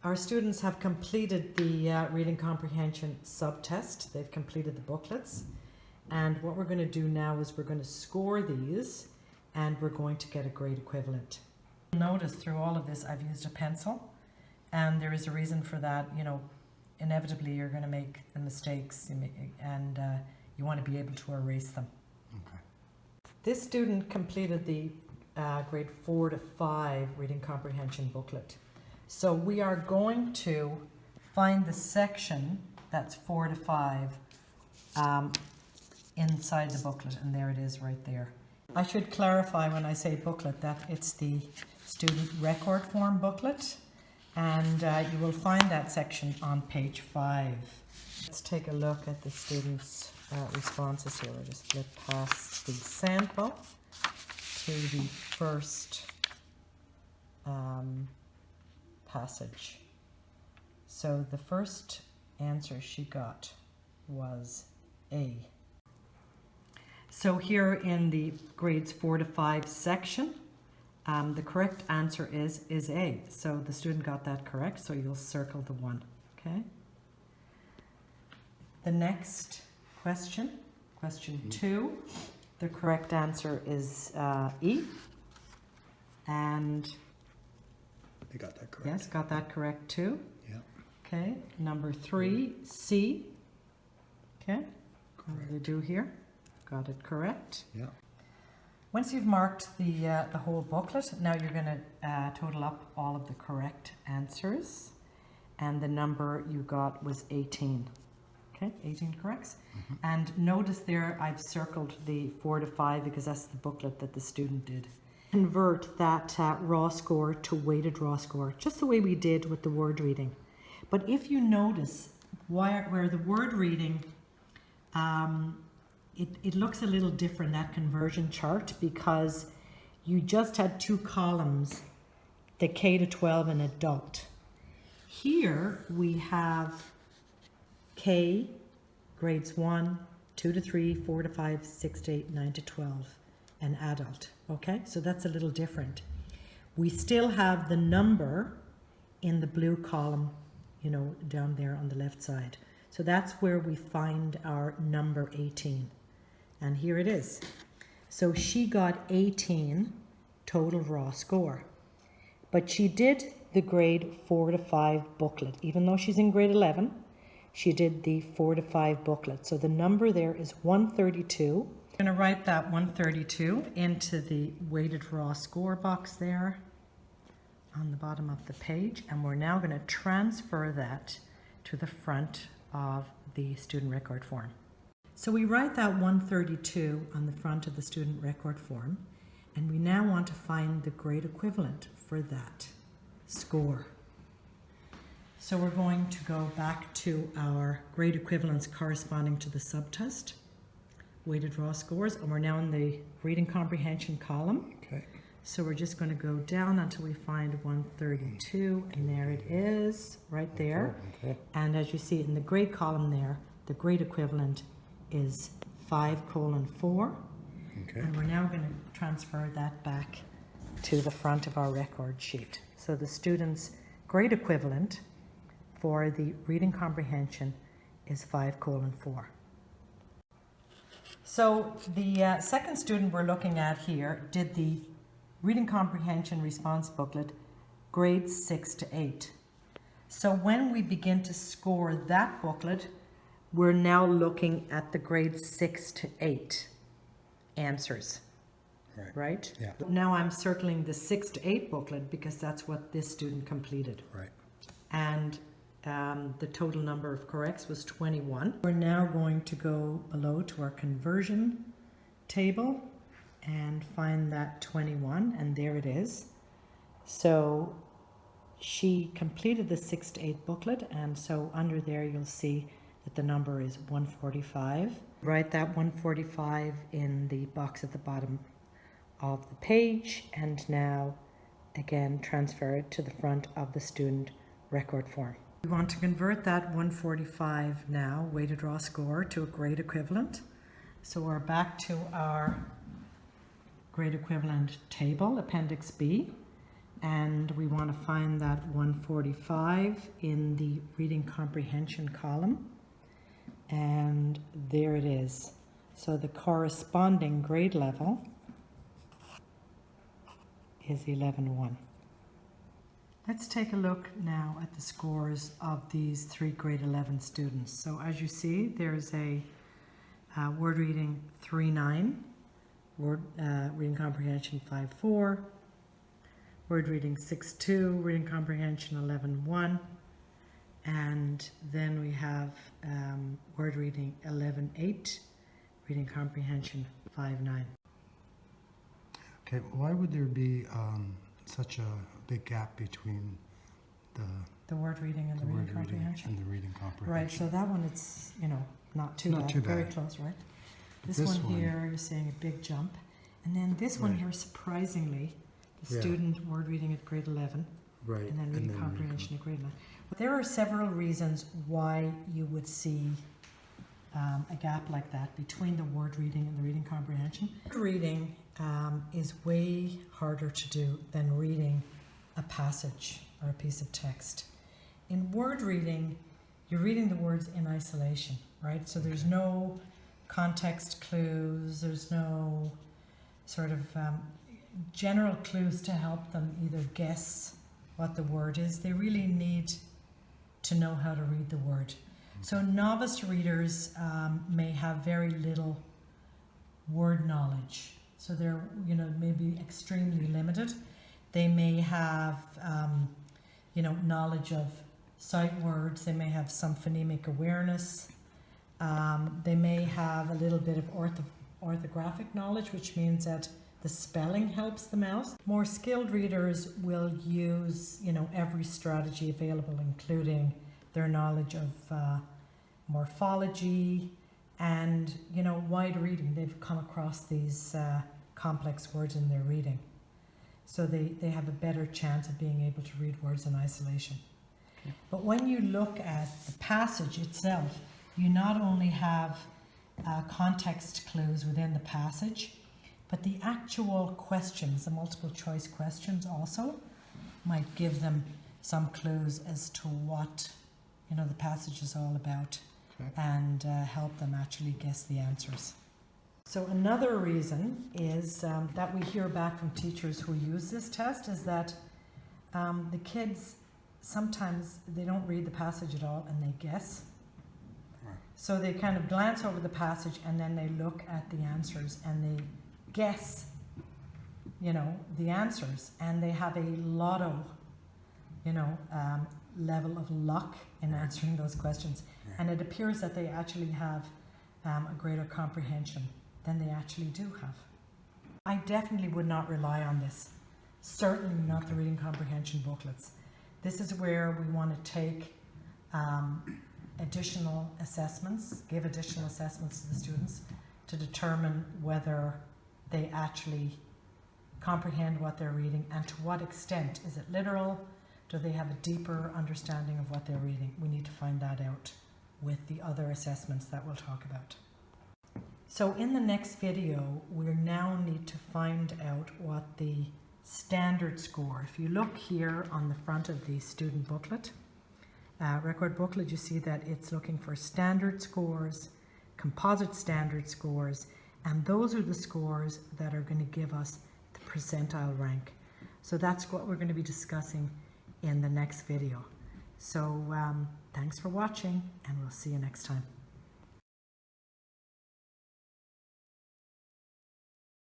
Our students have completed the reading comprehension subtest. They've completed the booklets. And what we're going to do now is we're going to score these and we're going to get a grade equivalent. Notice through all of this I've used a pencil, and there is a reason for that. You know, inevitably you're going to make the mistakes and you want to be able to erase them. Okay. This student completed the grade 4 to 5 reading comprehension booklet. So we are going to find the section that's 4 to 5 inside the booklet, and there it is right there. I should clarify when I say booklet that it's the student record form booklet, and you will find that section on page 5. Let's take a look at the students' responses here. I'll just flip past the sample to the first passage. So the first answer she got was A. So here in the grades 4 to 5 section, the correct answer is A. So the student got that correct, so you'll circle the 1, okay? The next question, question 2, the correct answer is E. And they got that correct. Yes, got that correct too. Yeah. Okay, number 3, C. Okay, what do we do here? Got it correct. Yeah. Once you've marked the whole booklet, now you're going to total up all of the correct answers, and the number you got was 18. Okay, 18 corrects. Mm-hmm. And notice there I've circled the 4 to 5 because that's the booklet that the student did. Convert that raw score to weighted raw score, just the way we did with the word reading. But if you notice where the word reading, it looks a little different, that conversion chart, because you just had 2 columns, the K to 12 and adult. Here we have K, grades 1, 2 to 3, 4 to 5, 6 to 8, 9 to 12, and adult. Okay, so that's a little different. We still have the number in the blue column, you know, down there on the left side. So that's where we find our number 18. And here it is. So she got 18 total raw score. But she did the grade 4 to 5 booklet. Even though she's in grade 11, she did the 4 to 5 booklet. So the number there is 132. I'm going to write that 132 into the weighted raw score box there on the bottom of the page. And we're now going to transfer that to the front of the student record form. So we write that 132 on the front of the student record form, and we now want to find the grade equivalent for that score. So we're going to go back to our grade equivalents corresponding to the subtest, weighted raw scores, and we're now in the reading comprehension column. Okay. So we're just going to go down until we find 132, and there it is, right there. Okay. And as you see in the grade column there, the grade equivalent is 5:4. Okay. And we're now going to transfer that back to the front of our record sheet. So the student's grade equivalent for the reading comprehension is 5:4. So the second student we're looking at here did the reading comprehension response booklet grades 6 to 8. So when we begin to score that booklet, we're now looking at the grades 6 to 8 answers, right? Yeah. Now I'm circling the 6 to 8 booklet because that's what this student completed. Right. And the total number of corrects was 21. We're now going to go below to our conversion table and find that 21, and there it is. So she completed the 6 to 8 booklet, and so under there you'll see that the number is 145. Write that 145 in the box at the bottom of the page, and now again transfer it to the front of the student record form. We want to convert that 145 now, weighted raw score, to a grade equivalent. So we're back to our grade equivalent table, Appendix B. and we want to find that 145 in the reading comprehension column. And there it is. So the corresponding grade level is 11-1. Let's take a look now at the scores of these 3 grade 11 students. So as you see, there's a word reading 3-9, reading comprehension 5-4, word reading 6-2, reading comprehension 11-1, and then we have word reading 11-8, reading comprehension 5-9. Okay, why would there be such a big gap between The word reading and the reading comprehension? and the reading comprehension? Right, so that one, it's, you know, not too Not bad, too very bad. close, right? This This one one- here, you're saying a big jump. And then this one Right. here, surprisingly, the Yeah. student word reading at grade 11, Right. and then reading comprehension at grade 9. But there are several reasons why you would see a gap like that between the word reading and the reading comprehension. Word reading is way harder to do than reading a passage or a piece of text. In word reading, you're reading the words in isolation, right? So there's no context clues, there's no sort of general clues to help them either guess what the word is. They really need to know how to read the word. So novice readers may have very little word knowledge. So they're, you know, maybe extremely limited. They may have, you know, knowledge of sight words. They may have some phonemic awareness. They may have a little bit of orthographic knowledge, which means that the spelling helps them out. More skilled readers will use, you know, every strategy available, including their knowledge of morphology and, you know, wide reading. They've come across these complex words in their reading. So they have a better chance of being able to read words in isolation. Okay. But when you look at the passage itself, you not only have context clues within the passage, but the actual questions, the multiple choice questions also might give them some clues as to what, you know, the passage is all about. Okay. And help them actually guess the answers. So another reason is that we hear back from teachers who use this test is that the kids, sometimes they don't read the passage at all and they guess. Right. So they kind of glance over the passage and then they look at the answers and they guess, you know, the answers, and they have a lotto, you know, level of luck in answering those questions. Right. And it appears that they actually have a greater comprehension than they actually do have. I definitely would not rely on this. Certainly not the reading comprehension booklets. This is where we want to take additional assessments, give additional assessments to the students to determine whether they actually comprehend what they're reading and to what extent. Is it literal? Do they have a deeper understanding of what they're reading? We need to find that out with the other assessments that we'll talk about. So in the next video, we now need to find out what the standard score. If you look here on the front of the student booklet, record booklet, you see that it's looking for standard scores, composite standard scores, and those are the scores that are going to give us the percentile rank. So that's what we're going to be discussing in the next video. So thanks for watching, and we'll see you next time.